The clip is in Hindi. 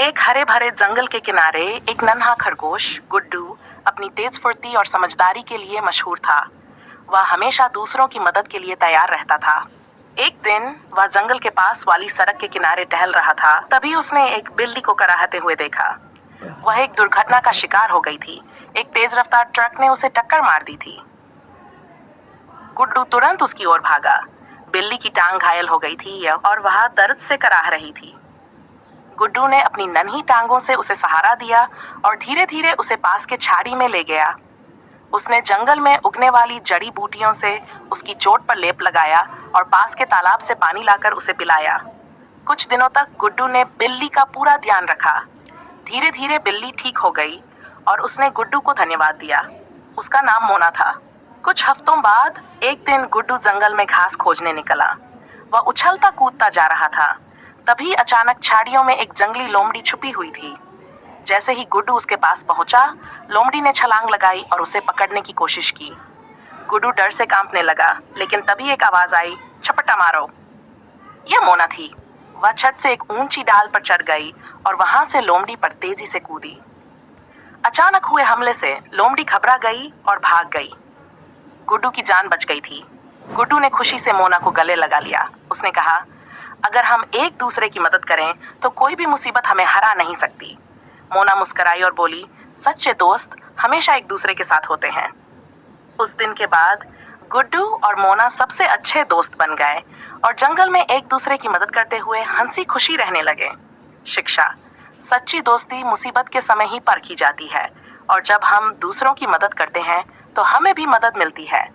एक हरे भरे जंगल के किनारे एक नन्हा खरगोश गुड्डू अपनी तेज फुर्ती और समझदारी के लिए मशहूर था। वह हमेशा दूसरों की मदद के लिए तैयार रहता था। एक दिन वह जंगल के पास वाली सड़क के किनारे टहल रहा था। तभी उसने एक बिल्ली को कराहते हुए देखा। वह एक दुर्घटना का शिकार हो गई थी। एक तेज रफ्तार ट्रक ने उसे टक्कर मार दी थी। गुड्डू तुरंत उसकी ओर भागा। बिल्ली की टांग घायल हो गई थी और वह दर्द से कराह रही थी। गुड्डू ने अपनी नन्ही टांगों से उसे सहारा दिया और धीरे धीरे उसे पास के झाड़ी में ले गया। उसने जंगल में उगने वाली जड़ी बूटियों से उसकी चोट पर लेप लगाया और पास के तालाब से पानी लाकर उसे पिलाया। कुछ दिनों तक गुड्डू ने बिल्ली का पूरा ध्यान रखा। धीरे धीरे बिल्ली ठीक हो गई और उसने गुड्डू को धन्यवाद दिया। उसका नाम मोना था। कुछ हफ्तों बाद एक दिन गुड्डू जंगल में घास खोजने निकला। वह उछलता कूदता जा रहा था। तभी अचानक झाड़ियों में एक जंगली लोमड़ी छुपी हुई थी। जैसे ही गुड्डू उसके पास पहुंचा, लोमड़ी ने छलांग लगाई और उसे पकड़ने की कोशिश की। गुड्डू डर से कांपने लगा, लेकिन तभी एक आवाज आई, झपट्टा मारो। यह मोना थी। वह छत से एक ऊंची डाल पर चढ़ गई और वहां से लोमड़ी पर तेजी से कूदी। अचानक हुए हमले से लोमड़ी घबरा गई और भाग गई। गुड्डू की जान बच गई थी। गुड्डू ने खुशी से मोना को गले लगा लिया। उसने कहा, अगर हम एक दूसरे की मदद करें तो कोई भी मुसीबत हमें हरा नहीं सकती। मोना मुस्कुराई और बोली, सच्चे दोस्त हमेशा एक दूसरे के साथ होते हैं। उस दिन के बाद गुड्डू और मोना सबसे अच्छे दोस्त बन गए और जंगल में एक दूसरे की मदद करते हुए हंसी खुशी रहने लगे। शिक्षा: सच्ची दोस्ती मुसीबत के समय ही परखी जाती है और जब हम दूसरों की मदद करते हैं तो हमें भी मदद मिलती है।